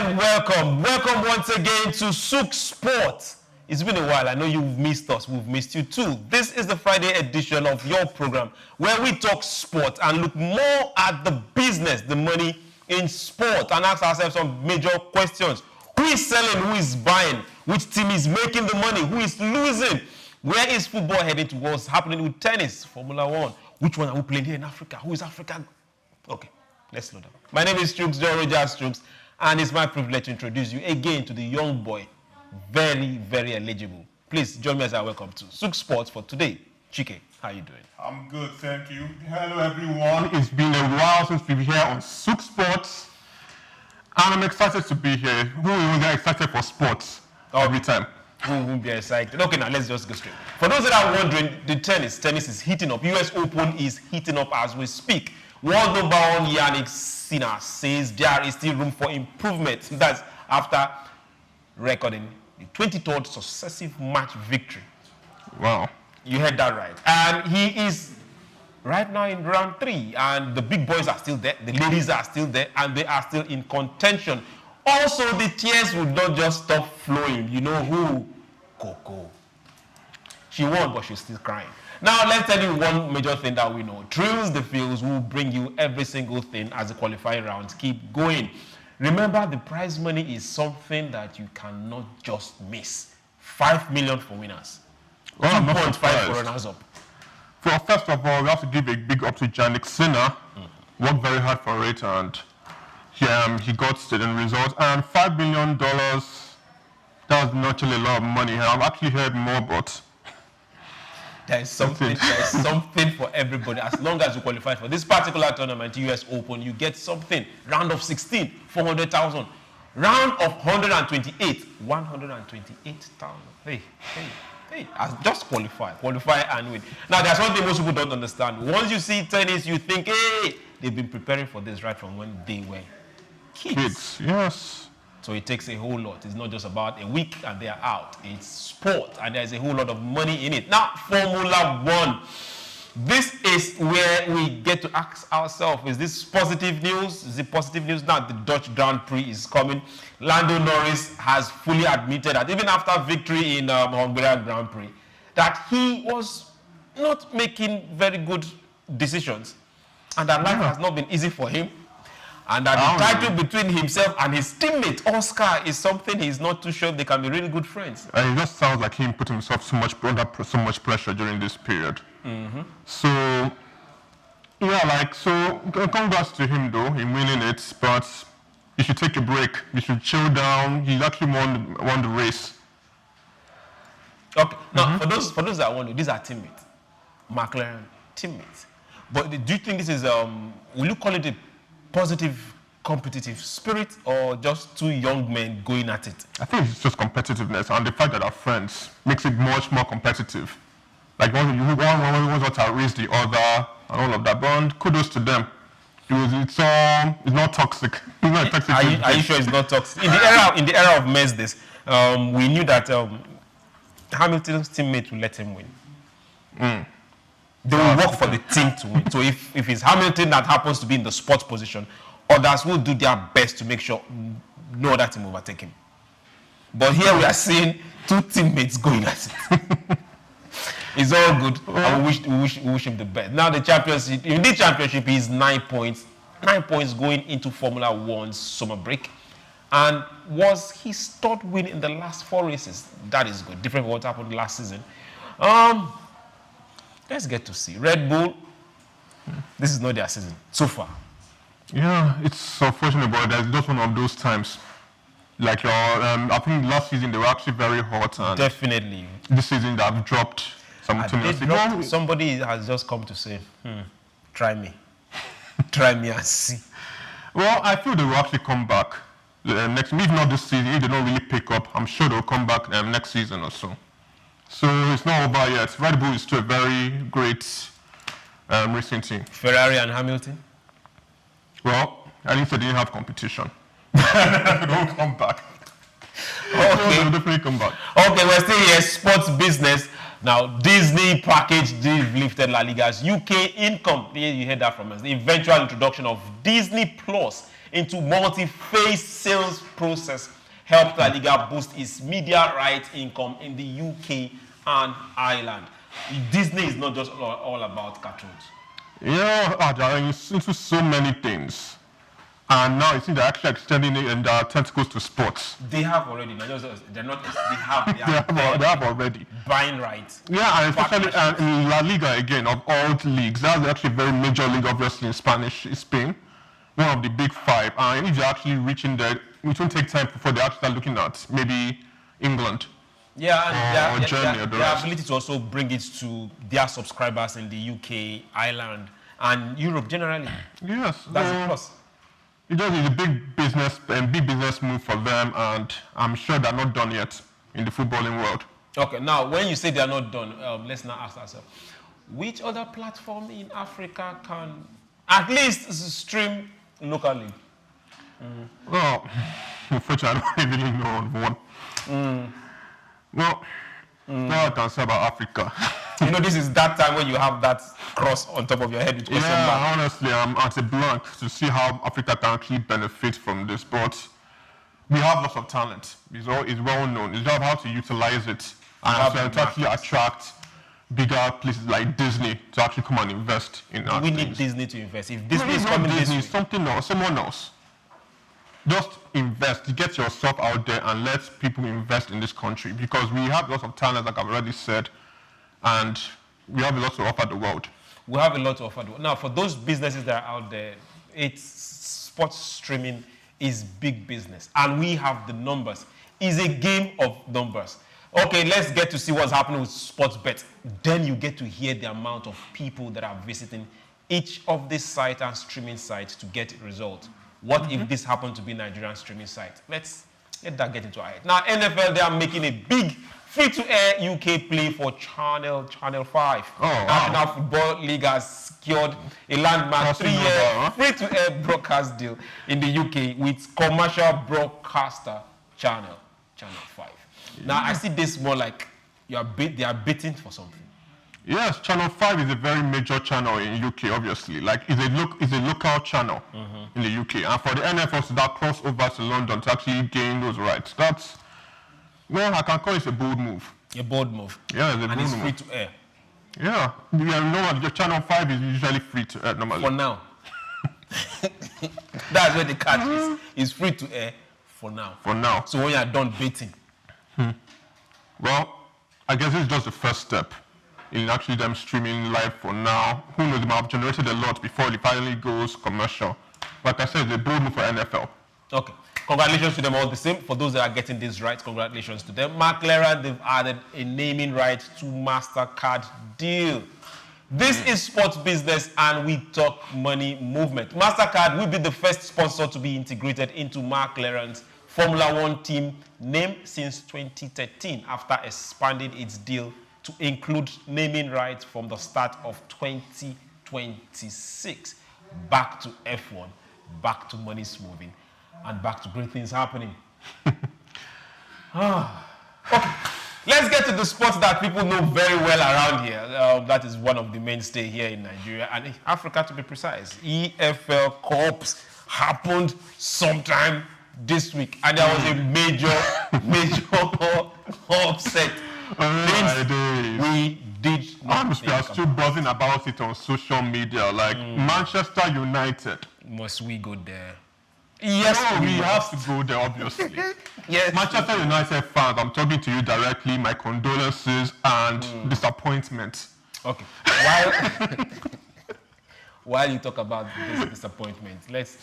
and welcome once again to Souk Sport. It's been a while. I know you've missed us. We've missed you too. This is the Friday edition of your program where we talk sport and look more at the business, the money in sport, and ask ourselves some major questions. Who is selling? Who is buying? Which team is making the money? Who is losing? Where is football heading to? What's happening with tennis, Formula One? Which one are we playing here in Africa? Who is Africa? Okay, let's slow down. My name is Strooks, John Rogers Strooks, and it's my privilege to introduce you again to the young boy. Very, very eligible. Please join me as I welcome to Souk Sports for today. Chike, how are you doing? I'm good, thank you. Hello, everyone. It's been a while since we've been here on Souk Sports, and I'm excited to be here. Who will get excited for sports every time? Who won't be excited? Okay, now let's just go straight. For those that are wondering, the tennis is heating up. US Open is heating up as we speak. World number one Yannick Sinner says there is still room for improvement. That's after recording the 23rd successive match victory. Wow. You heard that right. And he is right now in round 3, and the big boys are still there, the ladies are still there, and they are still in contention. Also, the tears will not just stop flowing. You know who? Coco. She won, but she's still crying. Now, let's tell you one major thing that we know. Thrills the Fields will bring you every single thing as the qualifying rounds keep going. Remember, the prize money is something that you cannot just miss. 5 million for winners. 2.5 for runners-up. Well, first of all, we have to give a big up to Yannick Sinner. Worked very hard for it, and he got the result. And $5 million, that's not really a lot of money. I've actually heard more, but there is something for everybody. As long as you qualify for this particular tournament, US Open, you get something. Round of 16, 400,000. Round of 128, 128,000. Hey. Just qualify and win. Now, there's one thing most people don't understand. Once you see tennis, you think, hey, they've been preparing for this right from when they were kids. Yes. So it takes a whole lot. It's not just about a week and they are out. It's sport, and there's a whole lot of money in it. Now, Formula One. This is where we get to ask ourselves, is this positive news? Is it positive news? Now, the Dutch Grand Prix is coming. Lando Norris has fully admitted that even after victory in Hungarian Grand Prix, that he was not making very good decisions, and that life has not been easy for him. And that the title between himself and his teammate, Oscar, is something he's not too sure they can be really good friends. And it just sounds like him put himself under so much pressure during this period. So, congrats to him though, in winning it, but you should take a break. You should chill down. He actually won the race. Okay, now for those that wonder, these are teammates, McLaren teammates. But do you think this is, will you call it a positive competitive spirit, or just two young men going at it? I think it's just competitiveness, and the fact that they're friends makes it much more competitive. Like one wants to outrace the other and all of that, but kudos to them. It's not toxic. It's not toxic. Are you sure it's not toxic? In the era of Mercedes, we knew that Hamilton's teammate will let him win. They will work for the team to win. So if it's Hamilton that happens to be in the sports position, others will do their best to make sure no other team overtake him. But here we are seeing two teammates going at it. It's all good. And we wish him the best. Now the championship, in the championship, is 9 points. 9 points going into Formula One's summer break. And was his third win in the last 4 races. That is good. Different from what happened last season. Let's get to see. Red Bull, this is not their season so far. Yeah, it's unfortunate, but it's just one of those times. Like I think last season they were actually very hot. And definitely. This season they have dropped simultaneously. Somebody has just come to say, try me. Try me and see. Well, I feel they will actually come back next, if not this season, if they don't really pick up, I'm sure they'll come back next season or so. So it's not over yet. Red Bull is still a very great racing team. Ferrari and Hamilton? Well, at least they didn't have competition. They don't come back. Okay. They'll definitely come back. Okay, we're still here. Sports business. Now, Disney package deal lifted La Liga's UK income. You heard that from us. The eventual introduction of Disney Plus into multi-phase sales process helped La Liga boost its media rights income in the UK and Ireland. Disney is not just all about cartoons. Yeah, they're into so many things. And now it seems they're actually extending it and their tentacles to sports. They have already. They're not. They have. They have already. Buying rights. Yeah, and especially in La Liga again, of all leagues. That's actually a very major league, obviously, in Spain. One of the big five. And if you're actually reaching there, it won't take time before they actually start looking at maybe England. Yeah, or Germany or the their rest. ability to also bring it to their subscribers in the UK, Ireland, and Europe generally. Yes. That's a plus. It just is a big business move for them, and I'm sure they're not done yet in the footballing world. Okay, now when you say they are not done, let's now ask ourselves, which other platform in Africa can at least stream locally? Well, unfortunately, I don't really know on one. Well, now I can say about Africa. You know, this is that time when you have that cross on top of your head with question mark. Yeah, honestly, I'm at a blank to see how Africa can actually benefit from this. But we have lots of talent. It's well known. It's just how to utilize it and to actually attract bigger places like Disney to actually come and invest in our We need things. Disney to invest. If Disney is Not coming Disney, this way, something else, someone else. Just invest, get yourself out there and let people invest in this country because we have lots of talent, like I've already said, and we have a lot to offer the world. we have a lot to offer. Now, for those businesses that are out there, sports streaming is big business, and we have the numbers. It's a game of numbers. Okay, let's get to see what's happening with sports bet. Then you get to hear the amount of people that are visiting each of these sites and streaming sites to get results. What if this happened to be Nigerian streaming site? Let that get into our head. Now, NFL, they are making a big free-to-air UK play for Channel 5. Oh, wow. National Football League has secured a landmark 3-year free-to-air broadcast deal in the UK with commercial broadcaster Channel 5. Now, I see this more like they are bidding for something. Yes, Channel 5 is a very major channel in UK, obviously. Like, it's a local channel in the UK. And for the NFL to that cross over to London to actually gain those rights, that's, well, I can call it a bold move. A bold move. Yeah, it's a bold and it's move. free to air. Yeah, you know what, your Channel 5 is usually free to air normally. For now. That's where the catch is. It's free to air for now. For now. So when you are done baiting. Well, I guess it's just the first step in actually them streaming live for now. Who knows, they might have generated a lot before it finally goes commercial. Like I said, it's a bold move for NFL. Okay. Congratulations to them all the same. For those that are getting this right, congratulations to them. McLaren, they've added a naming right to MasterCard deal. This is sports business and we talk money movement. MasterCard will be the first sponsor to be integrated into McLaren's Formula One team name since 2013 after expanding its deal to include naming rights from the start of 2026. Back to F1, back to money moving, and back to great things happening. Okay, let's get to the sports that people know very well around here. That is one of the mainstay here in Nigeria and in Africa, to be precise. EFL Cups happened sometime this week, and there was a major upset. We did not. We are still buzzing about it on social media. Like Manchester United. Must we go there? Yes, we have to go there, obviously. Yes. Manchester United fans, I'm talking to you directly. My condolences and disappointment. Okay. While you talk about this disappointment, let's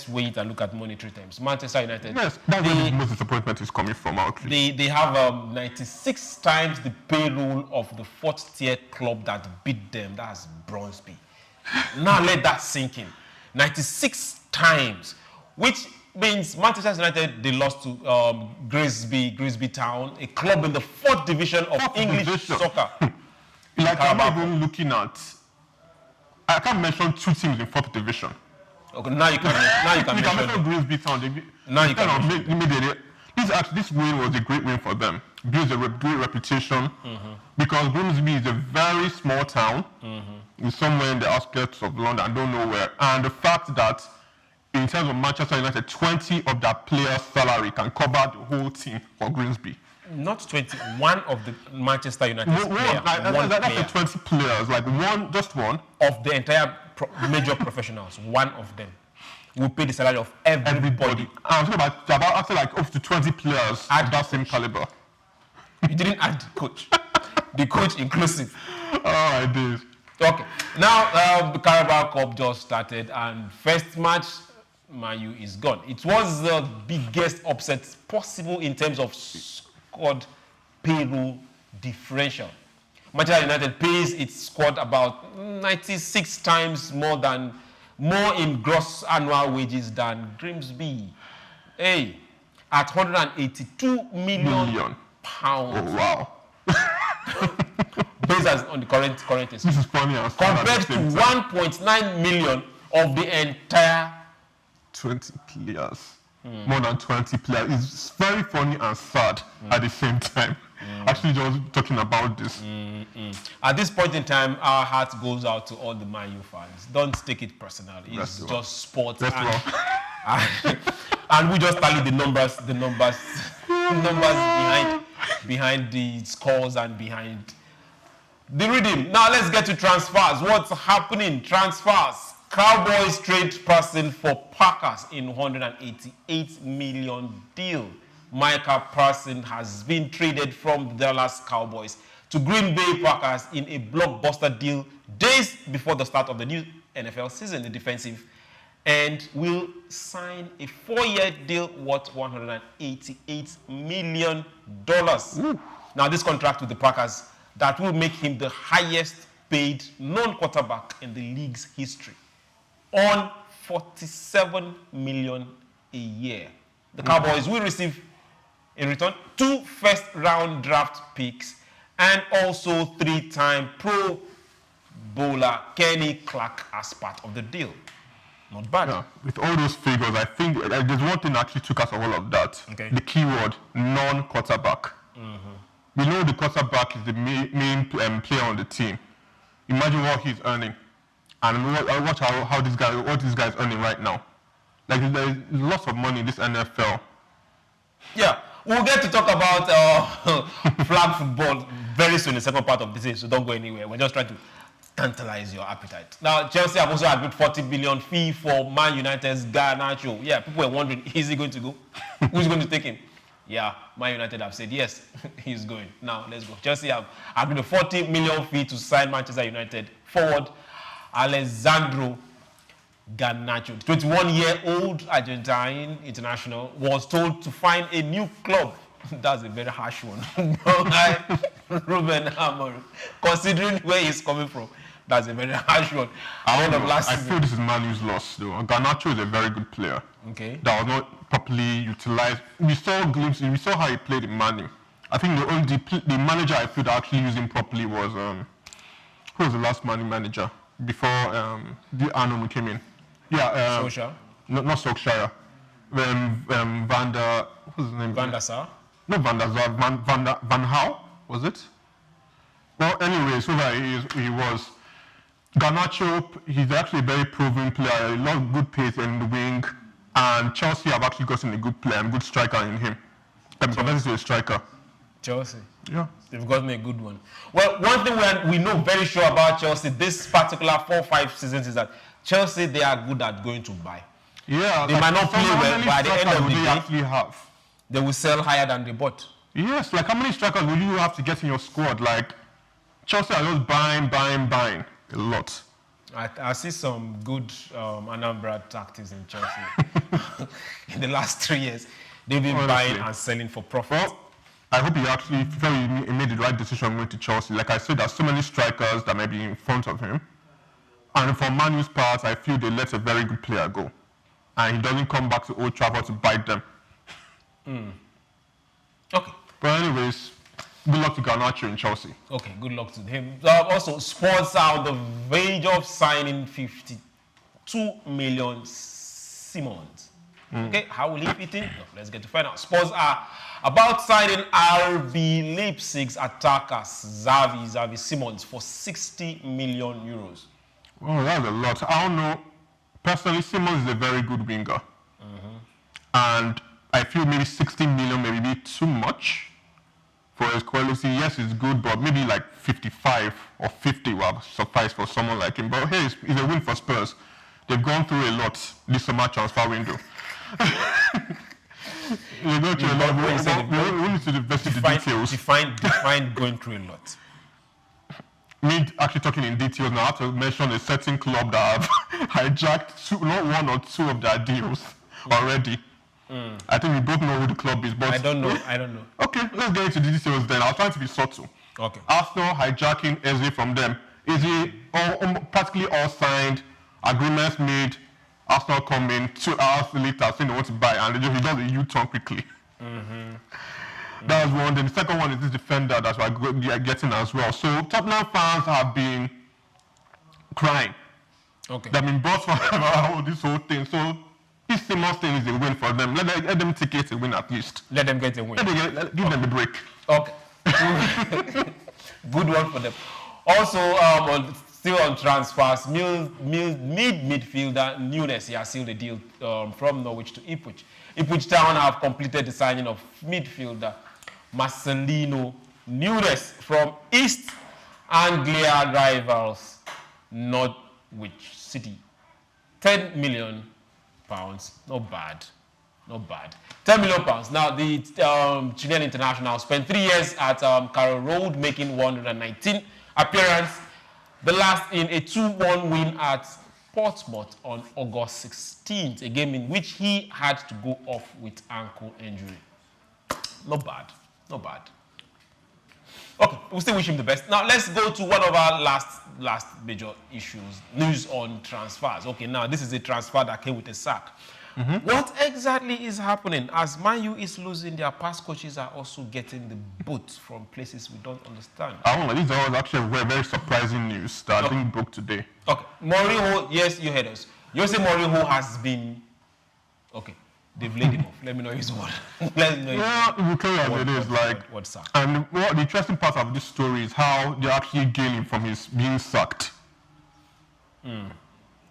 weigh it and look at monetary terms. Manchester United. Yes, that's where the most disappointment is coming from. Actually, they have 96 times the payroll of the fourth tier club that beat them. That's Brøndby. Now let that sink in. 96 times, which means Manchester United, they lost to Grimsby Town, a club in the fourth division of English soccer. Like I'm not even looking at. I can't mention two teams in fourth division. Okay, now you can mention Grimsby Town. Now you can this win was a great win for them. builds a great reputation because Grimsby is a very small town. It's somewhere in the outskirts of London, I don't know where. And the fact that in terms of Manchester United, 20 of their players' salary can cover the whole team for Grimsby. Not 20, one of the Manchester United players. That's 20 players, like just one. Of the entire major professionals, one of them will pay the salary of everybody. I'm talking about after like up to 20 players of that same caliber. You didn't add the coach. The coach inclusive. Oh, I did. Okay. Now, the Carabao Cup just started, and first match, Man U is gone. It was the biggest upset possible in terms of squad payroll differential. Manchester United pays its squad about 96 times more in gross annual wages than Grimsby. Hey, at 182 million pounds. Oh, wow. Based on the current This is funny. Compared to 1.9 million of the entire 20 players. More than 20 players. It's very funny and sad at the same time. Actually, just talking about this. At this point in time, our heart goes out to all the Man U fans. Don't take it personally. It's just sports. And we just tally the numbers behind the scores and behind the rhythm. Now let's get to transfers. What's happening? Transfers. Cowboys trade Person for Packers in $188 million deal. Micah Person has been traded from the Dallas Cowboys to Green Bay Packers in a blockbuster deal days before the start of the new NFL season. The defensive end will sign a 4-year deal worth $188 million. Now, this contract with the Packers that will make him the highest paid non-quarterback in the league's history, on $47 million a year. The Cowboys will receive, in return, 2 first-round draft picks and also 3-time Pro Bowler Kenny Clark as part of the deal. Not bad. Yeah, with all those figures, I think there's one thing that actually took us all of that. Okay. The keyword, non-quarterback. We know the quarterback is the main player on the team. Imagine what he's earning. And watch what this guy is earning right now. Like, there's lots of money in this NFL. Yeah, we'll get to talk about flag football very soon in the second part of this age, so don't go anywhere. We're just trying to tantalize your appetite. Now, Chelsea have also agreed $40 billion fee for Man United's Garnacho. Yeah, people were wondering, is he going to go? Who's going to take him? Yeah, Man United have said yes, he's going. Now, let's go. Chelsea have agreed a $40 million fee to sign Manchester United forward Alessandro Garnacho. The 21-year-old Argentine international was told to find a new club. That's a very harsh one. Ruben Amorim. Considering where he's coming from, that's a very harsh one. I feel this is Man U's loss, though. Garnacho is a very good player. Okay. That was not properly utilized. We saw glimpses. We saw how he played in Man U. I think the manager I feel that actually used him properly was who was the last Man U manager before the Arnold came in? Yeah. Solskjaer? Not Solskjaer. Van der. What's his name? Van der Sar? Not Van der Sar. Van Gaal, was it? Well, anyway, so that he was. Garnacho, he's actually a very proven player, a lot of good pace in the wing, and Chelsea have actually gotten a good player, a good striker in him. Compared to a striker. Chelsea? Yeah. They've gotten a good one. Well, one thing we know very sure about Chelsea this particular 4-5 seasons is that Chelsea, they are good at going to buy. Yeah. They might not play well, but at the end of the day, actually have? They will sell higher than they bought. Yes, like how many strikers will you have to get in your squad? Like, Chelsea are just buying. A lot. I see some good Anambra tactics in Chelsea. In the last 3 years, they've been buying and selling for profit. Well, I hope he actually made the right decision going to Chelsea. Like I said, there's so many strikers that might be in front of him. And for Man U's part, I feel they let a very good player go. And he doesn't come back to Old Trafford to bite them. Okay. But anyways, good luck to Garnacho in Chelsea. Okay, good luck to him. Also, Spurs are on the verge of signing 52 million Simmons. Okay, how will he fit in? No, let's get to find out. Spurs are about signing RB Leipzig's attacker Xavi Simons for 60 million euros. Oh, that's a lot. I don't know. Personally, Simons is a very good winger. And I feel maybe 60 million may be too much for his quality. Yes, it's good, but maybe like 55 or 50 will suffice for someone like him. But hey, it's a win for Spurs. They've gone through a lot this summer transfer window. They go through a lot. We need to investigate the details. Define going through a lot. Me actually talking in details now, I have to mention a certain club that have hijacked not one or two of their deals already. I think we both know who the club is, but I don't know. Okay, let's get into the details then. I was trying to be subtle. Okay. Arsenal hijacking Eze from them. Eze practically all signed, agreements made. Arsenal come in 2 hours later saying they want to buy, and he does a U-turn quickly. That was one. Then the second one is this defender that we are getting as well. So Tottenham fans have been crying. Okay. They've been brought from this whole thing. So this Simons thing is a win for them. Let them take it a win at least. Let them get a win. Give them the break. Okay. Good one for them. Also, still on transfers, midfielder Nunes has sealed a deal from Norwich to Ipswich. Ipswich Town have completed the signing of midfielder Marcelino Nunes from East Anglia rivals Norwich City. £10 million. Not bad. 10 million pounds. Now, the Chilean international spent 3 years at Carroll Road, making 119 appearance. The last in a 2-1 win at Portsmouth on August 16th, a game in which he had to go off with ankle injury. Not bad. Okay, we still wish him the best. Now, let's go to one of our last major issues, news on transfers. Okay, now this is a transfer that came with a sack. What exactly is happening as Man U is losing? Their past coaches are also getting the boot from places we don't understand. I don't know, this was actually very, very surprising news that I think broke today. Okay, Mourinho, yes, you heard us. You say Mourinho has been... Okay, they've laid him off. Let me know his word. Let me know his Yeah, it will carry as it is. What's sacked? And the interesting part of this story is how they're actually gaining from his being sacked.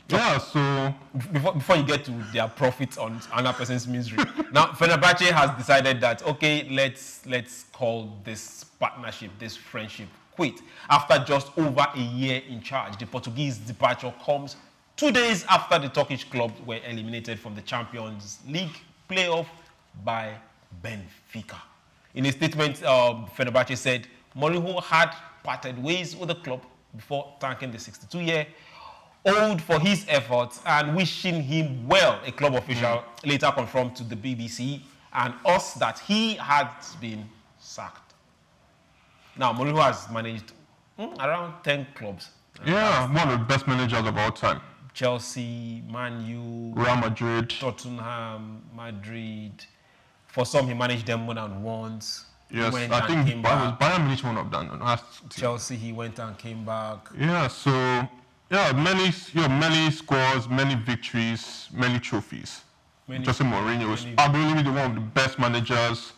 Yeah, so... Before you get to their profits on another person's misery. Now, Fenerbahce has decided that, okay, let's call this partnership, this friendship quit. After just over a year in charge, the Portuguese departure comes 2 days after the Turkish clubs were eliminated from the Champions League playoff by Benfica. In a statement, Fenerbahce said Mourinho had parted ways with the club before thanking the 62-year-old for his efforts and wishing him well. A club official later confirmed to the BBC and us that he had been sacked. Now, Mourinho has managed around 10 clubs. Yeah, one of the best managers of all time. Chelsea, Man U, Real Madrid, Tottenham, Madrid. For some, he managed them more than once. Yes, Went I and think came back. Bayern Munich one of them. Chelsea, he went and came back. Yeah, so yeah, many scores, many victories, many trophies. Jose Mourinho is, I believe, one of the best managers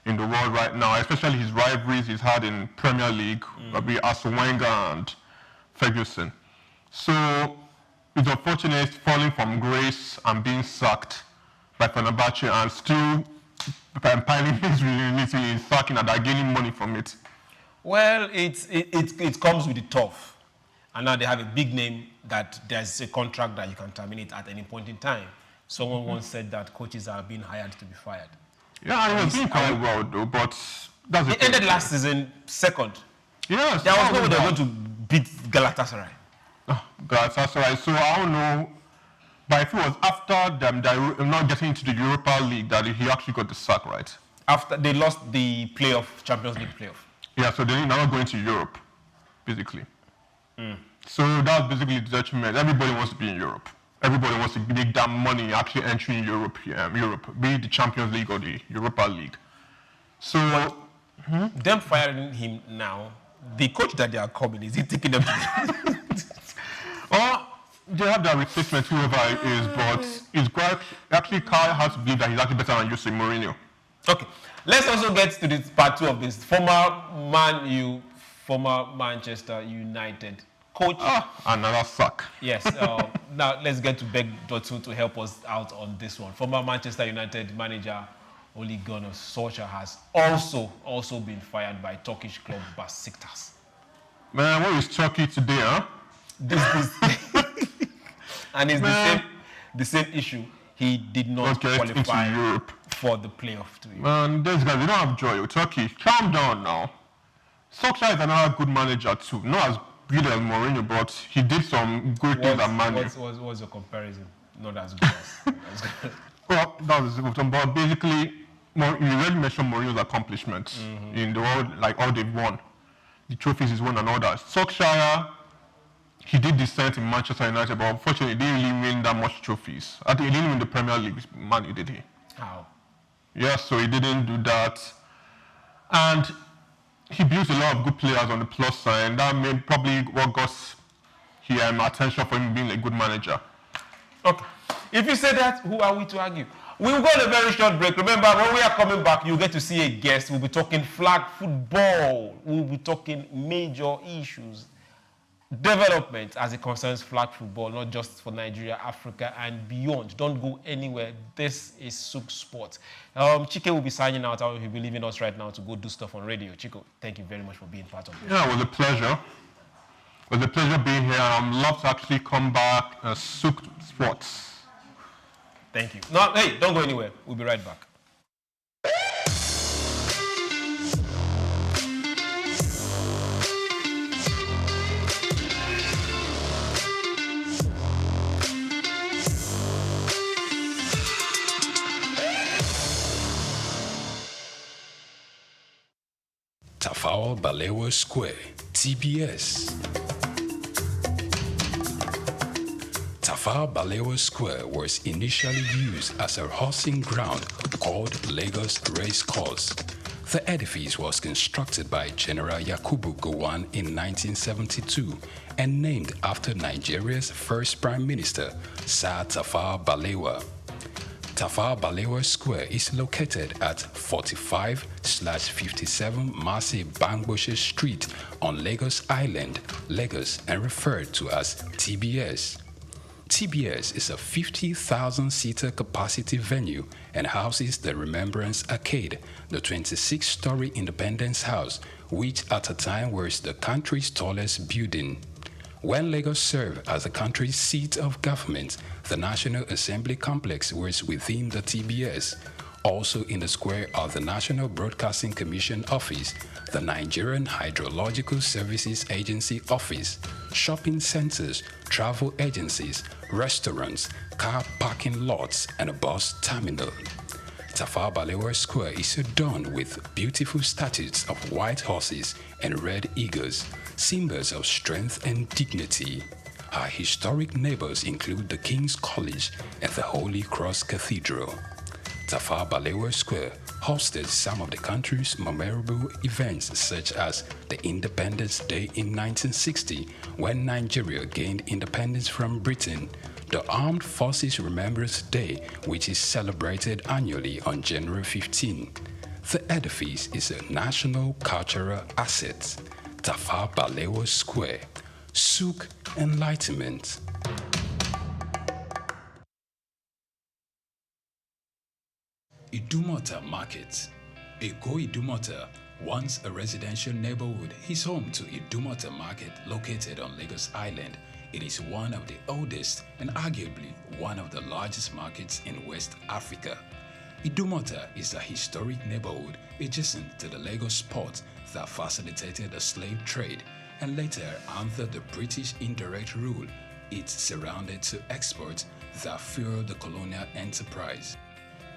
in the world right now, especially his rivalries he's had in Premier League, be Arsene Wenger and Ferguson. So it's unfortunate falling from grace and being sacked by Fenerbahce and still piling his reality in sacking and they're gaining money from it. Well, it comes with the tough. And now they have a big name that there's a contract that you can terminate at any point in time. Someone once said that coaches are being hired to be fired. Yeah, he was doing quite well though, but that's He ended last season second. Yes. There was no way they were going to beat Galatasaray. Galatasaray, so I don't know. But if it was after them not getting into the Europa League that he actually got the sack, right? After they lost the Champions League playoff. Yeah, so they're not going to Europe, basically. So that's basically the detriment. Everybody wants to be in Europe. Everybody wants to make that money actually entering Europe, be it the Champions League or the Europa League. So, them firing him now, the coach that they are coming, is he taking them to they have that replacement, whoever it is, but it's quite, actually, Carl has to believe that he's actually better than Jose Mourinho. Okay, let's also get to this part 2 of this. Former Manchester United coach. Another suck. Yes. Now let's get to Beg Dotun to help us out on this one. Former Manchester United manager Ole Gunnar Solskjaer has also been fired by Turkish club Besiktas. Man, what is Turkey today, huh? This and it's the same issue. He did not qualify for the playoff too. Man, these guys, they don't have joy. Turkey, calm down now. Solskjaer is another good manager too. Not as good as Mourinho, but he did some good things at Man Utd. What's your comparison? Not as good as. Well, that was but basically, you already mentioned Mourinho's accomplishments in the world, like all they've won, the trophies he's won and all that. Solskjaer, he did descent in Manchester United, but unfortunately, he didn't really win that much trophies. I think he didn't win the Premier League, Man Utd, did he? How? Yeah, so he didn't do that. And he built a lot of good players on the plus side, and that made probably what got attention for him being a good manager. Okay. If you say that, who are we to argue? We'll go on a very short break. Remember, when we are coming back, you'll get to see a guest. We'll be talking flag football. We'll be talking major issues. Development as it concerns flag football, not just for Nigeria, Africa, and beyond. Don't go anywhere. This is Souk Sport. Chike will be signing out. He'll be leaving us right now to go do stuff on radio. Chico, thank you very much for being part of this. Yeah, it was a pleasure. It was a pleasure being here. I'd love to actually come back Souk Sports. Thank you. No, hey, don't go anywhere. We'll be right back. Tafawa Balewa Square, TBS. Tafawa Balewa Square was initially used as a horsing ground called Lagos Race Course. The edifice was constructed by General Yakubu Gowon in 1972 and named after Nigeria's first Prime Minister, Sir Tafawa Balewa. Tafawa Balewa Square is located at 45/57 Masi Bangboshe Street on Lagos Island, Lagos, and referred to as TBS. TBS is a 50,000-seater capacity venue and houses the Remembrance Arcade, the 26-story Independence House, which at a time was the country's tallest building. When Lagos served as the country's seat of government, the National Assembly Complex was within the TBS. Also in the square are the National Broadcasting Commission Office, the Nigerian Hydrological Services Agency Office, shopping centers, travel agencies, restaurants, car parking lots, and a bus terminal. Tafawa Balewa Square is adorned with beautiful statues of white horses and red eagles, symbols of strength and dignity. Our historic neighbors include the King's College and the Holy Cross Cathedral. Tafawa Balewa Square hosted some of the country's memorable events, such as the Independence Day in 1960, when Nigeria gained independence from Britain, the Armed Forces Remembrance Day, which is celebrated annually on January 15. The edifice is a national cultural asset. Tafawa Balewa Square, Souk Enlightenment. Idumota Market. Eko Idumota, once a residential neighborhood, is home to Idumota Market located on Lagos Island. It is one of the oldest and arguably one of the largest markets in West Africa. Idumota is a historic neighborhood adjacent to the Lagos port that facilitated the slave trade, and later under the British indirect rule, it surrounded to exports that fueled the colonial enterprise.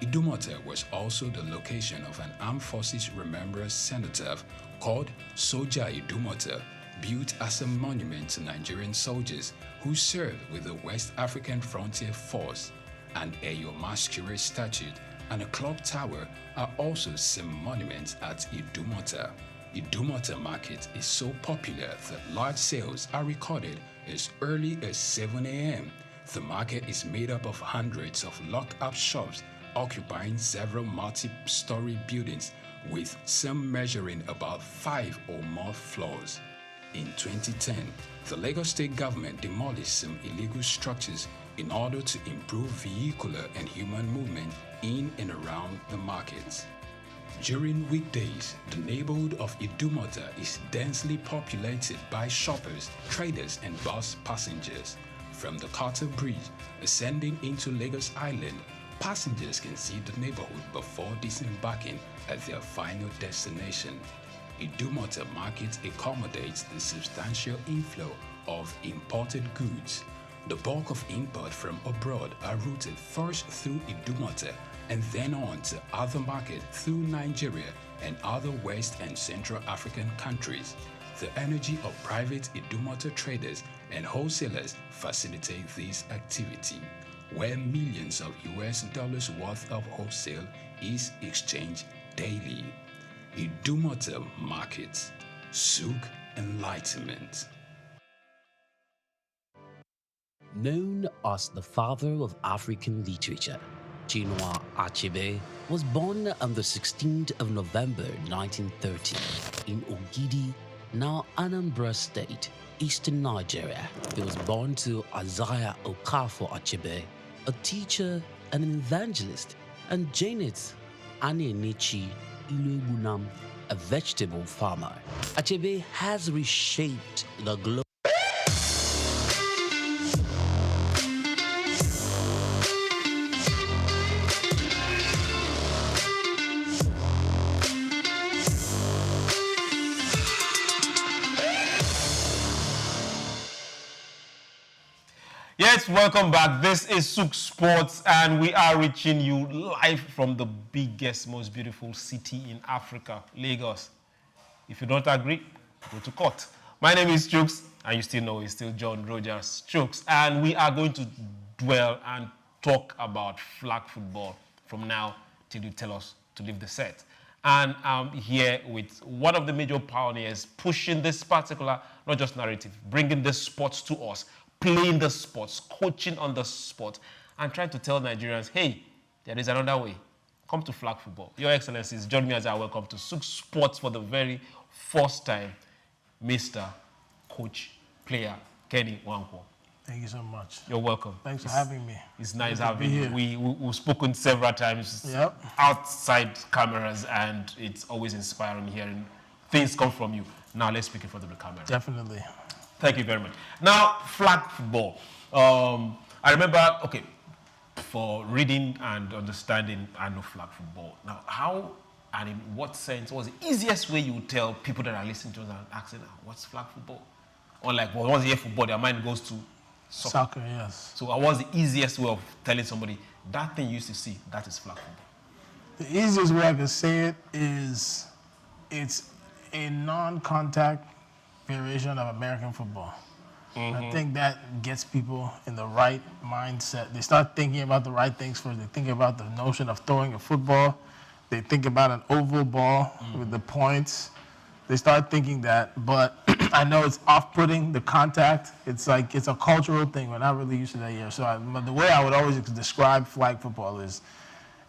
Idumota was also the location of an Armed Forces Remembrance Cenotaph called Soja Idumota, built as a monument to Nigerian soldiers who served with the West African Frontier Force. An Eyo Masquerade statue and a clock tower are also some monuments at Idumota. Idumota market is so popular that large sales are recorded as early as 7 a.m. The market is made up of hundreds of locked-up shops occupying several multi-story buildings, with some measuring about 5 or more floors. In 2010, the Lagos State government demolished some illegal structures in order to improve vehicular and human movement in and around the markets. During weekdays, the neighborhood of Idumota is densely populated by shoppers, traders, and bus passengers. From the Carter Bridge, ascending into Lagos Island, passengers can see the neighborhood before disembarking at their final destination. Idumota market accommodates the substantial inflow of imported goods. The bulk of import from abroad are routed first through Idumota and then on to other markets through Nigeria and other West and Central African countries. The energy of private Idumota traders and wholesalers facilitate this activity, where millions of US dollars worth of wholesale is exchanged daily. Idumota markets, Souk Enlightenment. Known as the father of African literature, Chinua Achebe was born on the 16th of November 1930 in Ogidi, now Anambra State, eastern Nigeria. He was born to Isaiah Okafor Achebe, a teacher and an evangelist, and Janet Anenichi Iluegbunam, a vegetable farmer. Achebe has reshaped the globe. Yes, welcome back. This is Souk Sports, and we are reaching you live from the biggest, most beautiful city in Africa, Lagos. If you don't agree, go to court. My name is Chooks, and you still know it's still John Rogers Chooks, and we are going to dwell and talk about flag football from now till you tell us to leave the set. And I'm here with one of the major pioneers pushing this particular, not just narrative, bringing the sports to us, playing the sports, coaching on the sport, and trying to tell Nigerians, hey, there is another way. Come to flag football. Your Excellencies, join me as I welcome to Souk Sports for the very first time, Mr. Coach, Player, Kenny Nwankwo. Thank you so much. You're welcome. Thanks for having me. It's nice Good to having be you. here. We've spoken several times outside cameras, and it's always inspiring hearing things come from you. Now let's speak in front of the camera. Definitely. Thank you very much. Now, flag football. I remember, okay, for reading and understanding, I know flag football. Now, how and in what sense was the easiest way you would tell people that are listening to us and asking, what's flag football? Or like, well, once you hear football, their mind goes to soccer. Yes. So what was the easiest way of telling somebody, that thing you used to see, that is flag football? The easiest way I could say it is it's a non-contact variation of American football. I think that gets people in the right mindset. They start thinking about the right things first. They think about the notion of throwing a football. They think about an oval ball with the points. They start thinking that, but I know it's off-putting, the contact. It's like, it's a cultural thing. We're not really used to that here. So the way I would always describe flag football is,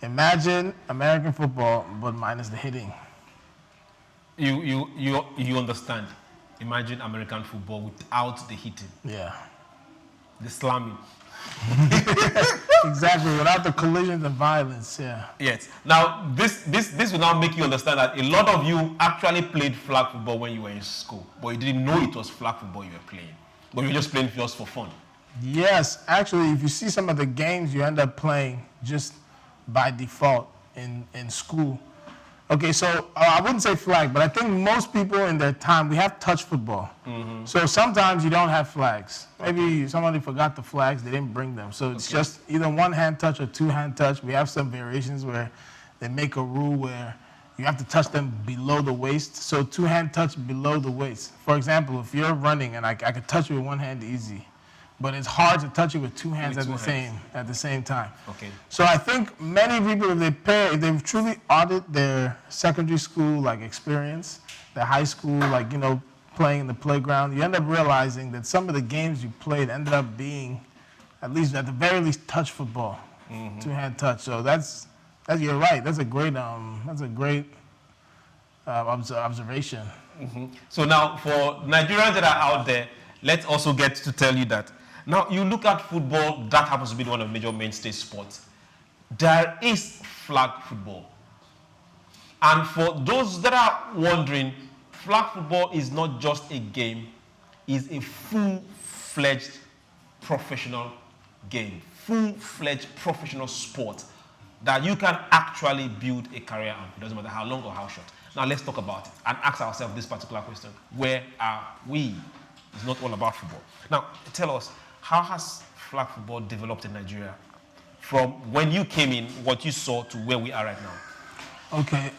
imagine American football, but minus the hitting. You understand. Imagine American football without the hitting. Yeah. The slamming. Exactly, without the collisions and violence, yeah. Yes. Now, this will now make you understand that a lot of you actually played flag football when you were in school, but you didn't know it was flag football you were playing. But you were just playing just for fun. Yes, actually, if you see some of the games you end up playing just by default in school. Okay, so I wouldn't say flag, but I think most people in their time, we have touch football. So sometimes you don't have flags. Maybe somebody forgot the flags, they didn't bring them. So it's just either one hand touch or two hand touch. We have some variations where they make a rule where you have to touch them below the waist. So two hand touch below the waist. For example, if you're running and I could touch you with one hand easy, but it's hard to touch it with two hands, With at, two the hands. Same, at the same time. Okay. So I think many people, if they truly audit their secondary school like experience, their high school, like, you know, playing in the playground, you end up realizing that some of the games you played ended up being, at least at the very least, touch football, two-hand touch. So that's you're right. That's a great observation. So now, for Nigerians that are out there, let's also get to tell you that. Now, you look at football, that happens to be one of the major mainstay sports. There is flag football. And for those that are wondering, flag football is not just a game, it's a full-fledged professional game, full-fledged professional sport that you can actually build a career on. It doesn't matter how long or how short. Now let's talk about it and ask ourselves this particular question. Where are we? It's not all about football. Now, tell us, how has flag football developed in Nigeria from when you came in, what you saw, to where we are right now? Okay.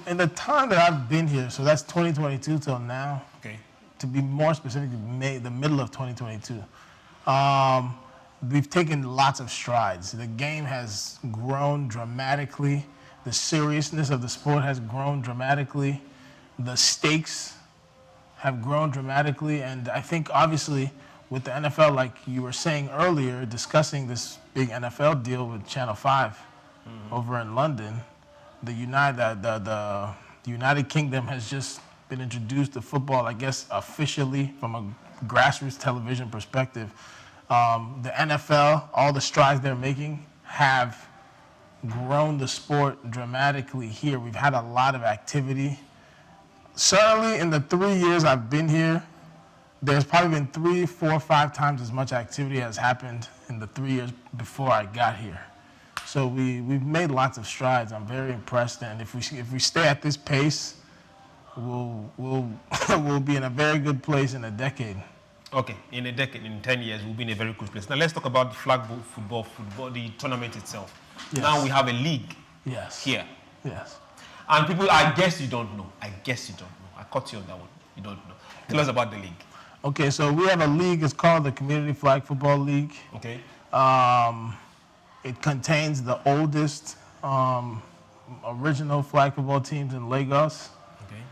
In the time that I've been here, so that's 2022 till now. Okay. To be more specific, the middle of 2022. We've taken lots of strides. The game has grown dramatically. The seriousness of the sport has grown dramatically. The stakes have grown dramatically. And I think, obviously, with the NFL, like you were saying earlier, discussing this big NFL deal with Channel 5 over in London, the United Kingdom has just been introduced to football, I guess, officially from a grassroots television perspective. The NFL, all the strides they're making have grown the sport dramatically here. We've had a lot of activity. Certainly in the 3 years I've been here, there's probably been 3, 4, 5 times as much activity as happened in the 3 years before I got here. So we've made lots of strides. I'm very impressed, and if we stay at this pace, we'll be in a very good place in a decade. Okay, in a decade, in 10 years, we'll be in a very good place. Now let's talk about the flag football, the tournament itself. Yes. Now we have a league here. Yes. And people, I guess you don't know. I caught you on that one. You don't know. Tell us about the league. Okay, so we have a league. It's called the Community Flag Football League. Okay. It contains the oldest original flag football teams in Lagos. Okay.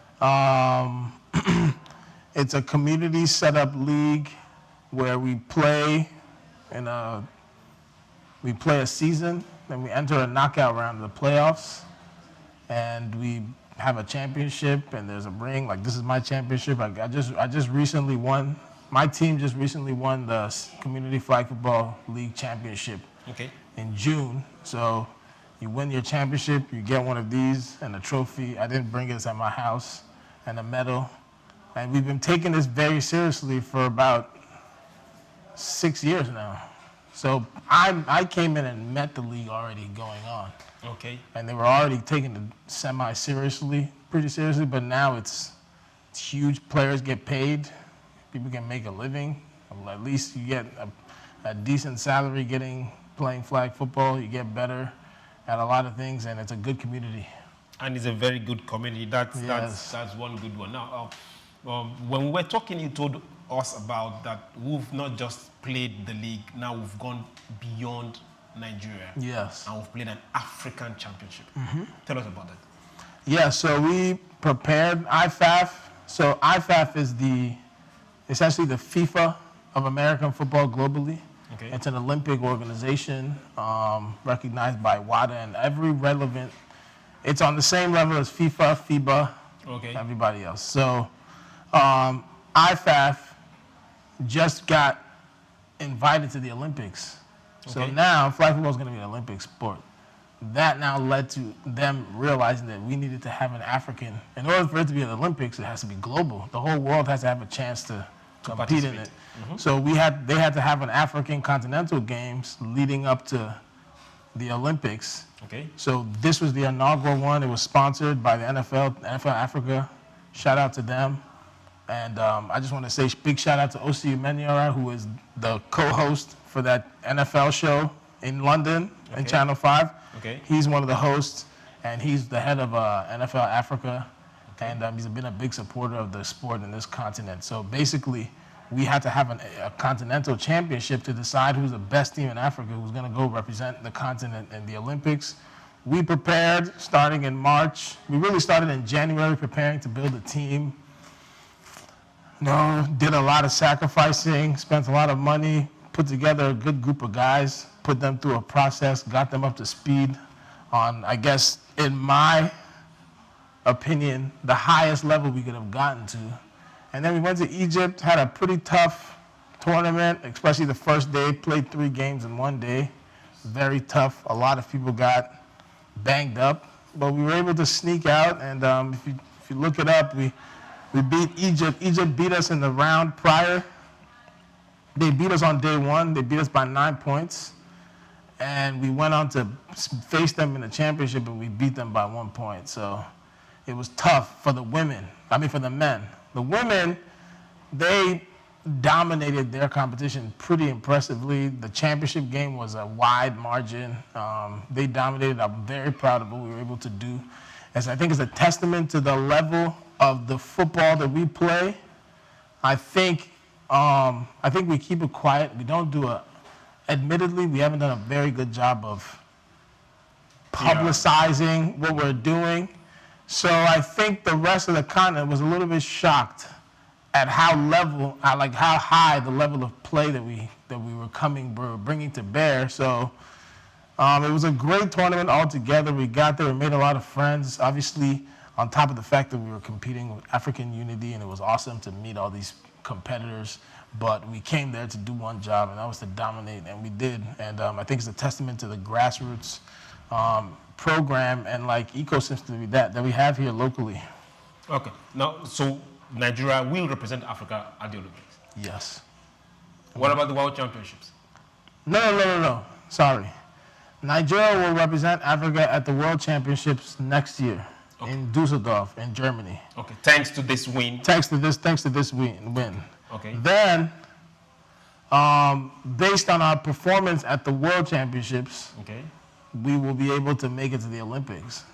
It's a community set-up league where we play a season, then we enter a knockout round of the playoffs, and we have a championship, and there's a ring. Like, this is my championship. I just recently won. My team just recently won the Community Flag Football League championship. Okay. In June. So you win your championship, you get one of these and a trophy. I didn't bring it, it's at my house, and a medal. And we've been taking this very seriously for about 6 years now. So I came in and met the league already going on. Okay. And they were already taking it semi-seriously, pretty seriously, but now it's huge. Players get paid. People can make a living. At least you get a decent salary playing flag football. You get better at a lot of things, and it's a good community. And it's a very good community. That's one good one. Now, when we were talking, you told us about that we've not just played the league, now we've gone beyond Nigeria. Yes. And we've played an African championship. Tell us about that. Yeah, so we prepared IFAF. So IFAF is essentially the FIFA of American football globally. Okay. It's an Olympic organization recognized by WADA and every relevant. It's on the same level as FIFA, FIBA, everybody else. So IFAF just got invited to the Olympics. So now flag football is going to be an Olympic sport. That now led to them realizing that we needed to have an African. In order for it to be an Olympics, it has to be global. The whole world has to have a chance to compete in it. So they had to have an African Continental Games leading up to the Olympics. Okay. So this was the inaugural one. It was sponsored by the NFL Africa. Shout out to them. And I just want to say big shout out to Osi Umenyiora, who is the co-host for that NFL show in London in Channel 5. Okay. He's one of the hosts, and he's the head of NFL Africa, and he's been a big supporter of the sport in this continent. So basically, we had to have a continental championship to decide who's the best team in Africa who's going to go represent the continent in the Olympics. We prepared starting in March. We really started in January preparing to build a team. Did a lot of sacrificing, spent a lot of money, put together a good group of guys, put them through a process, got them up to speed on, I guess, in my opinion, the highest level we could have gotten to. And then we went to Egypt, had a pretty tough tournament, especially the first day, played 3 games in 1 day. Very tough. A lot of people got banged up, but we were able to sneak out, and if you look it up, we beat Egypt. Egypt beat us in the round prior. They beat us on day 1. They beat us by 9 points, and we went on to face them in the championship, and we beat them by 1 point. So it was tough for the women. For the men. The women, they dominated their competition pretty impressively. The championship game was a wide margin. They dominated. I'm very proud of what we were able to do. As I think it's a testament to the level of the football that we play. I think we keep it quiet. We don't do admittedly, we haven't done a very good job of publicizing what we're doing. So I think the rest of the continent was a little bit shocked at how high the level of play that we were bringing to bear. So it was a great tournament altogether. We got there, we made a lot of friends. Obviously, on top of the fact that we were competing with African Unity, and it was awesome to meet all these competitors. But we came there to do one job, and that was to dominate, and we did. And I think it's a testament to the grassroots program and ecosystem that we have here locally. Okay. Now, so Nigeria will represent Africa at the Olympics? Yes. What about the World Championships? No. Sorry. Nigeria will represent Africa at the World Championships next year in Dusseldorf, in Germany. Okay. Thanks to this win. Thanks to this win. Okay. Then, based on our performance at the World Championships, we will be able to make it to the Olympics.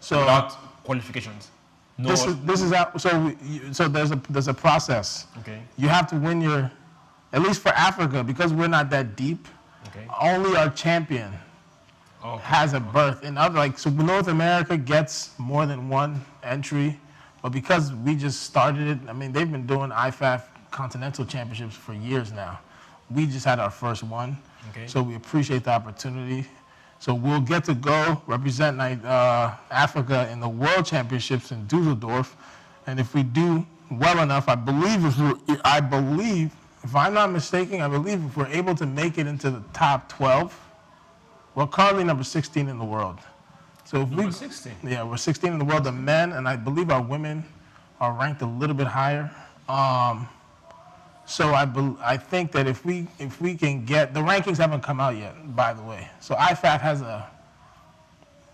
So without qualifications. No. So there's a process. Okay. You have to win at least for Africa, because we're not that deep. Okay. Only our champion has a berth. In other so North America gets more than one entry, but because we just started it, they've been doing IFAF Continental Championships for years now. We just had our first one. Okay. So we appreciate the opportunity. So we'll get to go represent Africa in the World Championships in Dusseldorf, and if we do well enough, I believe, if I'm not mistaken, if we're able to make it into the top 12, we're currently number 16 in the world. So if number 16? Yeah, we're 16 in the world, the men, and I believe our women are ranked a little bit higher. So I think that if we can get, the rankings haven't come out yet, by the way. So IFAF has a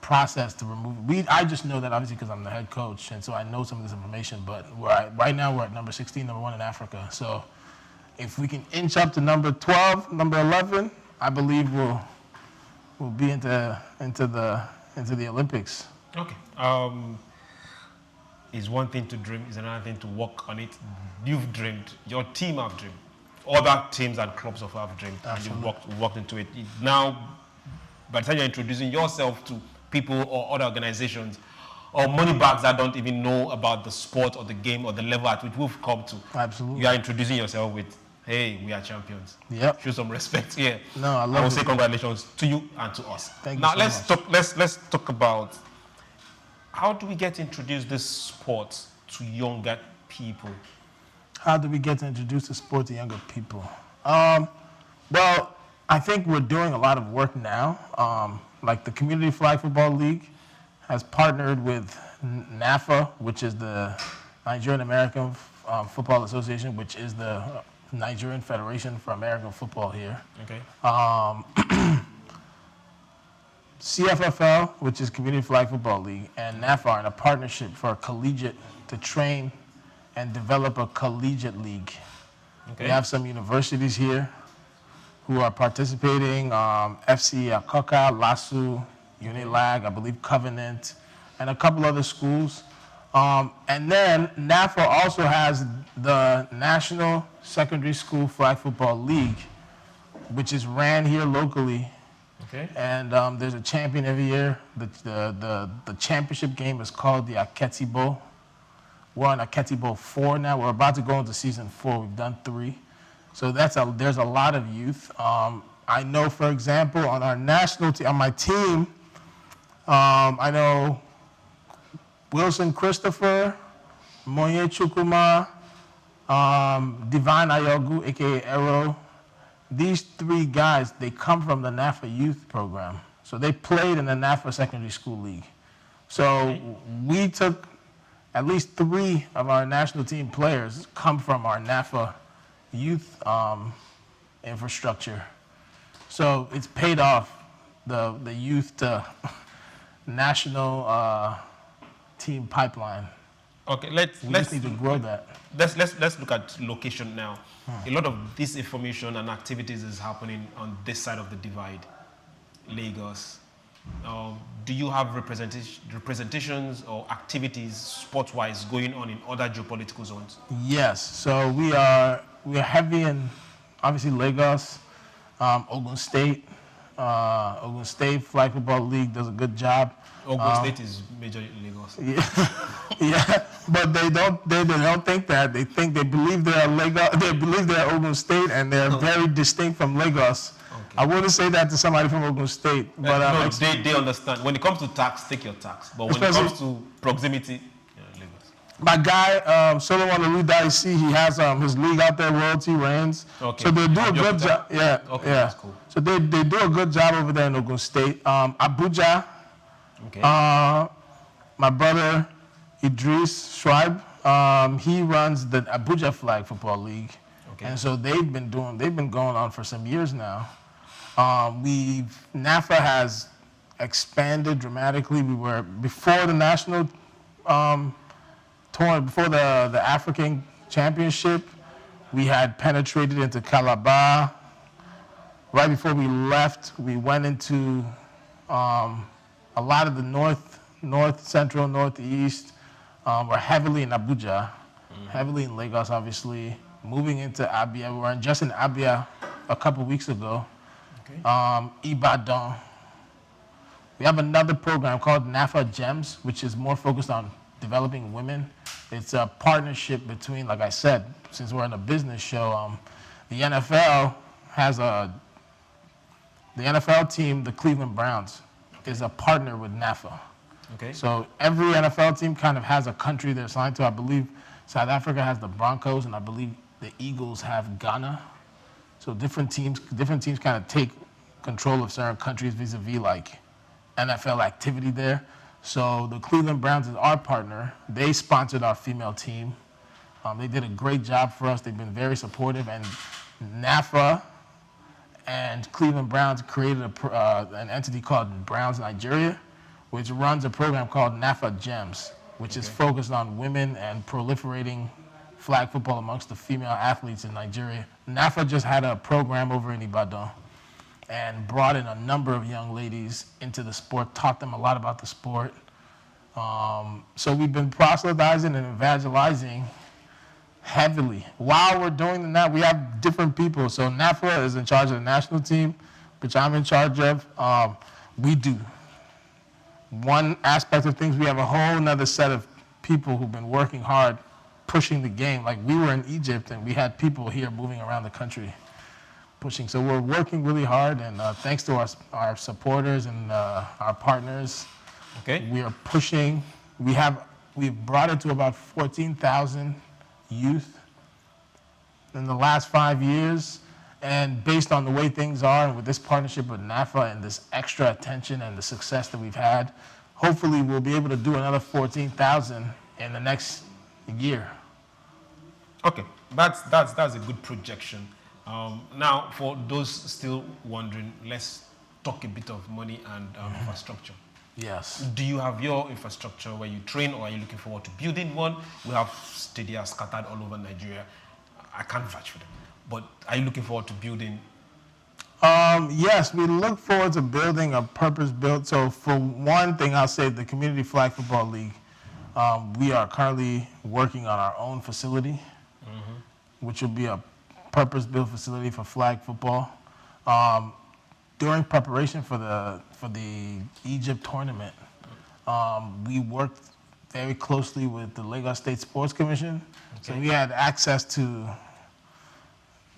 process to remove. I just know that obviously because I'm the head coach, and so I know some of this information. But right now we're at number 16, number 1 in Africa. So if we can inch up to number 12, number 11, I believe we'll be into the Olympics. Okay. Is one thing to dream, is another thing to work on it. You've dreamed, your team have dreamed, other teams and clubs have dreamed, Absolutely. and you've worked into it. Now, by the time you're introducing yourself to people or other organizations or money bags that don't even know about the sport or the game or the level at which we've come to, Absolutely. you are introducing yourself with, hey, we are champions. Yep. Show some respect here. No, I love I will it. say congratulations to you and to us. Thank you now so much. let's talk about how do we get to introduce this sport to younger people? How do we get to introduce the sport to younger people? Well, I think we're doing a lot of work now. Like the Community Flag Football League has partnered with NAFA, which is the Nigerian American Football Association, which is the Nigerian Federation for American Football here. Okay. CFFL, which is Community Flag Football League, and NAFA are in a partnership for a collegiate to train and develop a collegiate league. Okay. We have some universities here who are participating, FC Akoka, LASU, Unilag, I believe Covenant, and a couple other schools. And then NAFA also has the National Secondary School Flag Football League, which is ran here locally. Okay. And there's a champion every year. The championship game is called the Aketi Bowl. We're on Aketi Bowl 4 now. We're about to go into season 4. We've done 3. So there's a lot of youth. I know, for example, on our national team, on my team, I know Wilson Christopher, Moye Chukuma, Divine Ayogu, aka Arrow. These 3 guys, they come from the NAFA youth program. So they played in the NAFA Secondary School League. So we took at least 3 of our national team players come from our NAFA youth infrastructure. So it's paid off the youth to national team pipeline. Okay, We let's just need to grow that. Let's look at location now. A lot of this information and activities is happening on this side of the divide, Lagos. Do you have representations or activities sport-wise going on in other geopolitical zones? Yes. So we are heavy in obviously Lagos, Ogun State. Ogun State Flag Football League does a good job. Ogun State is major Lagos. Yeah, but they don't think that. They believe they're Lagos. They believe they're Ogun State, and they're very distinct from Lagos. Okay. I wouldn't say that to somebody from Ogun State, but no, they understand. When it comes to tax, take your tax. But when it comes to proximity, Lagos. My guy, Solomon Oludayisi, he has his league out there, Royalty Reigns. Okay. So they do a good job. Yeah, Okay, yeah. that's cool. So they do a good job over there in Ogun State. Abuja, Okay. my brother Idris Schreib, he runs the Abuja Flag Football League. Okay. And so they've been going on for some years now. NAFA has expanded dramatically. We were before the national tournament, before the African Championship, we had penetrated into Calabar. Right before we left, we went into a lot of the north, central, northeast. We're heavily in Abuja, heavily in Lagos, obviously. Moving into Abia. We were just in Abia a couple weeks ago. Okay. Ibadan. We have another program called NAFA Gems, which is more focused on developing women. It's a partnership between, like I said, since we're in a business show, the NFL has the NFL team, the Cleveland Browns, is a partner with NAFA. Okay. So every NFL team kind of has a country they're assigned to. I believe South Africa has the Broncos, and I believe the Eagles have Ghana. So different teams kind of take control of certain countries vis-a-vis like NFL activity there. So the Cleveland Browns is our partner. They sponsored our female team. They did a great job for us. They've been very supportive, and NAFA and Cleveland Browns created an entity called Browns Nigeria, which runs a program called NAFA Gems, which is focused on women and proliferating flag football amongst the female athletes in Nigeria. NAFA just had a program over in Ibadan and brought in a number of young ladies into the sport, taught them a lot about the sport. So we've been proselytizing and evangelizing heavily. While we're doing that, we have different people. So NAFA is in charge of the national team, which I'm in charge of. We do one aspect of things. We have a whole nother set of people who've been working hard, pushing the game. Like we were in Egypt and we had people here moving around the country pushing. So we're working really hard, and thanks to our supporters and our partners, we are pushing. We've brought it to about 14,000 youth in the last 5 years. And based on the way things are, and with this partnership with NAFA and this extra attention and the success that we've had, hopefully we'll be able to do another 14,000 in the next year. Okay, that's a good projection. Now, for those still wondering, let's talk a bit of money and infrastructure. Yes. Do you have your infrastructure where you train, or are you looking forward to building one? We have stadiums scattered all over Nigeria. I can't vouch for them. But are you looking forward to building? Yes, we look forward to building a purpose-built. So for one thing, I'll say the Community Flag Football League. We are currently working on our own facility, which will be a purpose-built facility for flag football. During preparation for the Egypt tournament, we worked very closely with the Lagos State Sports Commission. So we had access to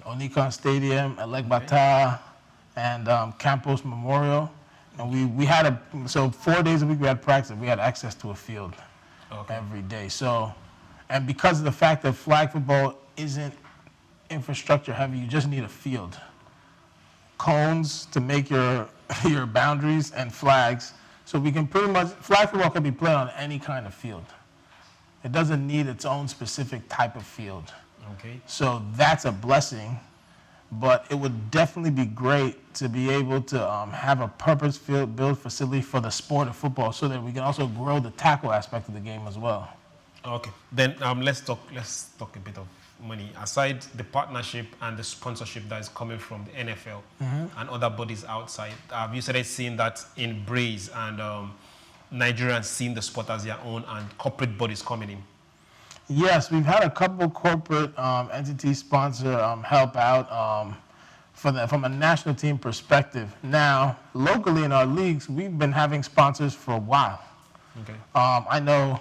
Onikon Stadium, Elegbata, and Campos Memorial. And we had so 4 days a week we had practice. We had access to a field every day. So, and because of the fact that flag football isn't infrastructure heavy, you just need a field. Cones to make your boundaries and flags. So we can pretty much, flag football can be played on any kind of field. It doesn't need its own specific type of field. Okay. So that's a blessing, but it would definitely be great to be able to have a purpose-built facility for the sport of football so that we can also grow the tackle aspect of the game as well. Okay. Then let's talk a bit of money. Aside the partnership and the sponsorship that is coming from the NFL and other bodies outside, have you started seeing that in Braze and Nigerians seeing the sport as their own and corporate bodies coming in? Yes, we've had a couple corporate entities sponsor help out from a national team perspective. Now, locally in our leagues, we've been having sponsors for a while. Okay. I know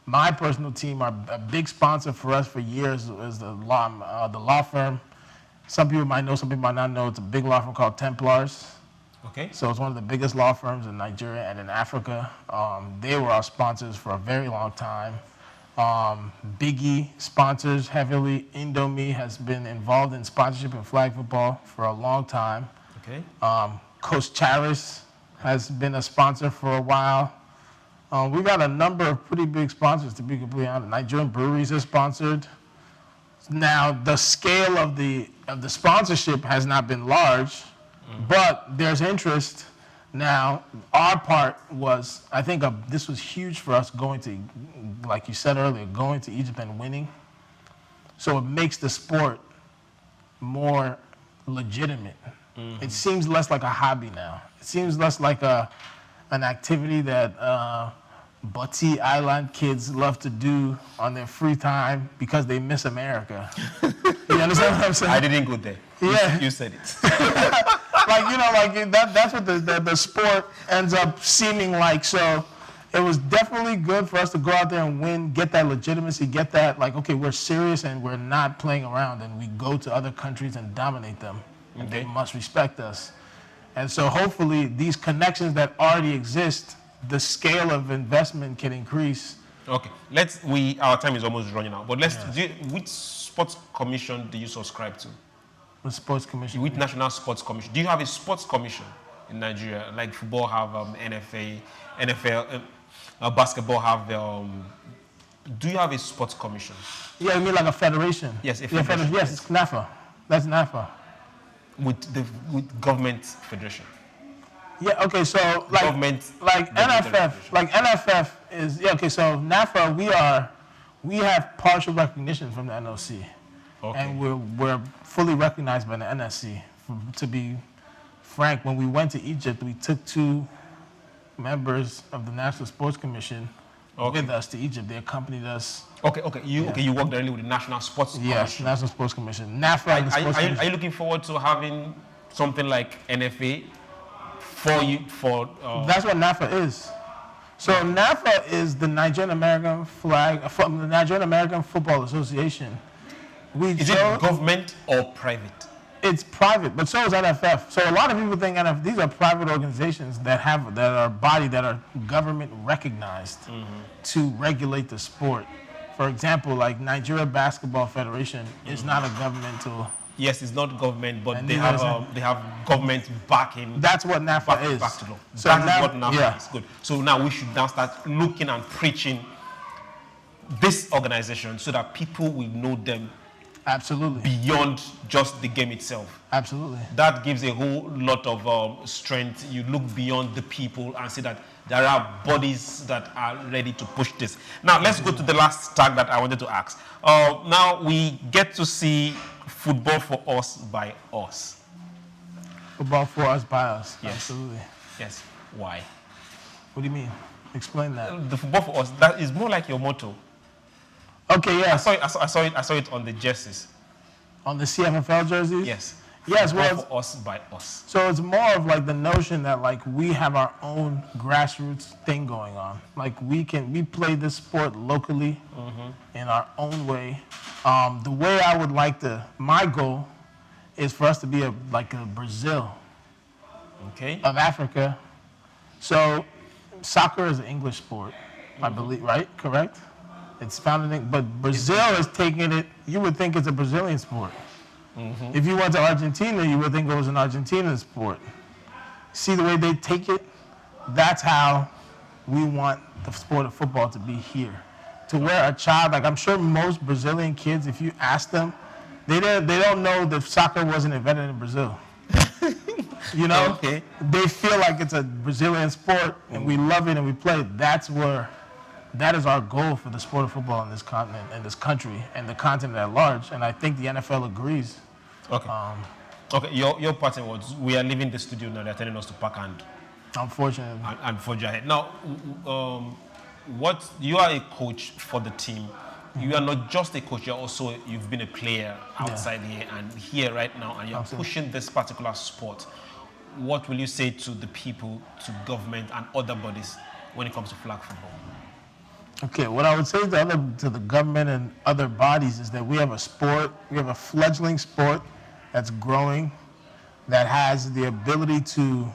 my personal team, a big sponsor for us for years is the law firm. Some people might know, some people might not know. It's a big law firm called Templars. Okay. So it's one of the biggest law firms in Nigeria and in Africa. They were our sponsors for a very long time. Biggie sponsors heavily. Indomie has been involved in sponsorship in flag football for a long time. Okay. Coach Charis has been a sponsor for a while. We've got a number of pretty big sponsors, to be completely honest. Nigerian breweries are sponsored. Now, the scale of the sponsorship has not been large, but there's interest. Now, our part was, I think this was huge for us going to, like you said earlier, going to Egypt and winning. So it makes the sport more legitimate. It seems less like a hobby now. It seems less like an activity that Bati Island kids love to do on their free time because they miss America. You understand what I'm saying? I didn't go there. Yeah. You said it. That's what the sport ends up seeming like. So it was definitely good for us to go out there and win, get that legitimacy, get that, like, okay, we're serious and we're not playing around, and we go to other countries and dominate them, and they must respect us. And so hopefully these connections that already exist, the scale of investment can increase. Okay, our time is almost running out, but which sports commission do you subscribe to? The sports commission. Which national sports commission? Do you have a sports commission in Nigeria? Like football have NFL, basketball have do you have a sports commission? Yeah, you mean like a federation? Yes, a federation. Yes, it's NAFA. That's NAFA. With government federation. Yeah. Okay. So like NFF is okay. So NAFA, we have partial recognition from the NOC, and we're fully recognized by the NSC. To be frank, when we went to Egypt, we took 2 members of the National Sports Commission with us to Egypt. They accompanied us. You work directly with the National Sports Commission. Yes, National Sports Commission. NAFA. Are you looking forward to having something like NFA for you? That's what NAFA is. So NAFA is the Nigerian American from the Nigerian American Football Association. Is it government or private? It's private, but so is NFF. So a lot of people think these are private organizations that are government recognized to regulate the sport. For example, like Nigeria Basketball Federation is not a governmental. Yes, it's not government, but they have government backing. That's what NAFA is. Back to law. So that is what NAFA is. Good. So now we should now start looking and preaching this organization so that people will know them. Absolutely. Beyond just the game itself. Absolutely. That gives a whole lot of strength. You look beyond the people and see that there are bodies that are ready to push this. Now, let's go to the last tag that I wanted to ask. Now, we get to see football for us by us. Football for us by us. Yes. Absolutely. Yes. Why? What do you mean? Explain that. The football for us, that is more like your motto. Okay, I yes. saw it on the jerseys. On the CFFL jerseys? Yes. Yes, Football well, for us by us. so it's more of like the notion that like we have our own grassroots thing going on. Like we play this sport locally in our own way. The way I would like my goal is for us to be like a Brazil Okay. of Africa. So soccer is an English sport, I believe, right? Correct? It's founded in, but Brazil is taking it, you would think it's a Brazilian sport. If you went to Argentina, you would think it was an Argentinian sport. See the way they take it? That's how we want the sport of football to be here. To where a child, like I'm sure most Brazilian kids, if you ask them, they don't know that soccer wasn't invented in Brazil. You know? Okay. They feel like it's a Brazilian sport and we love it and we play it. That is our goal for the sport of football in this continent, in this country, and the continent at large. And I think the NFL agrees. Okay. Okay. Your pattern was we are leaving the studio now. They're telling us to pack and Unfortunately. forge ahead. Now, what you are a coach for the team. You are not just a coach. You've been a player outside here and here right now, and you're pushing this particular sport. What will you say to the people, to government, and other bodies when it comes to flag football? Okay, what I would say to the government and other bodies is that we have a fledgling sport that's growing, that has the ability to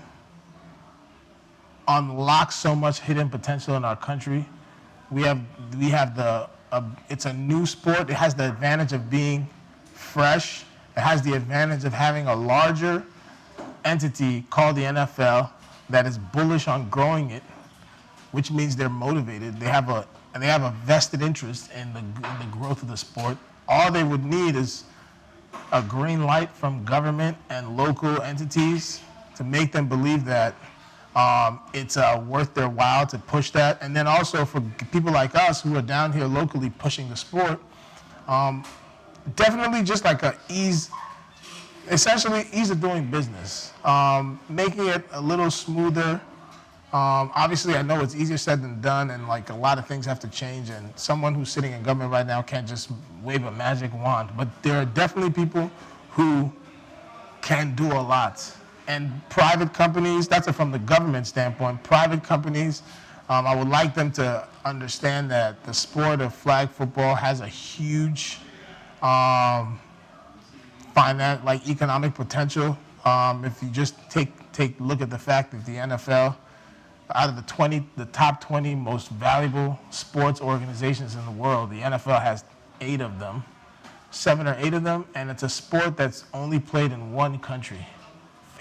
unlock so much hidden potential in our country. It's a new sport. It has the advantage of being fresh. It has the advantage of having a larger entity called the NFL that is bullish on growing it, which means they're motivated. They have a vested interest in the growth of the sport. All they would need is a green light from government and local entities to make them believe that it's worth their while to push that. And then also for people like us who are down here locally pushing the sport, definitely just like essentially ease of doing business, making it a little smoother. Obviously, I know it's easier said than done, and like a lot of things have to change, and someone who's sitting in government right now can't just wave a magic wand. But there are definitely people who can do a lot. And private companies, that's from the government standpoint, private companies, I would like them to understand that the sport of flag football has a huge economic potential. If you just take a look at the fact that the NFL, out of the top 20 most valuable sports organizations in the world, the NFL has 8 of them, 7 or 8 of them, and it's a sport that's only played in one country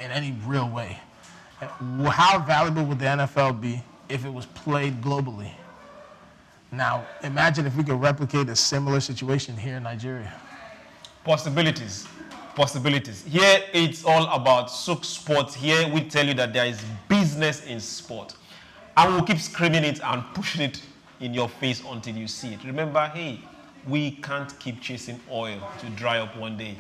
in any real way. How valuable would the NFL be if it was played globally? Now, imagine if we could replicate a similar situation here in Nigeria. Possibilities. Here it's all about Souk Sports. Here we tell you that there is business in sport. And we'll keep screaming it and pushing it in your face until you see it. Remember, hey, we can't keep chasing oil to dry up one day.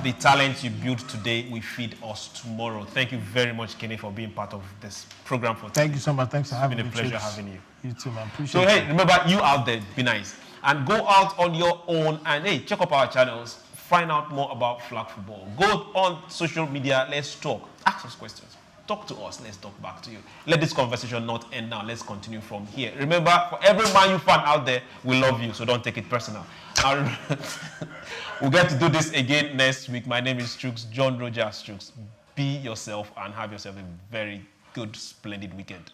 The talent you build today will feed us tomorrow. Thank you very much, Kenny, for being part of this program for today. Thank you so much. Thanks for having me. It's been a pleasure having you. You too, man. Appreciate it. So, hey, remember, you out there, be nice. And go out on your own and, hey, check up our channels. Find out more about flag football. Go on social media. Let's talk. Ask us questions. Talk to us. Let's talk back to you. Let this conversation not end now. Let's continue from here. Remember, for every Man U fan out there, we love you, so don't take it personal. We'll get to do this again next week. My name is Chooks, John Roger Chooks. Be yourself and have yourself a very good, splendid weekend.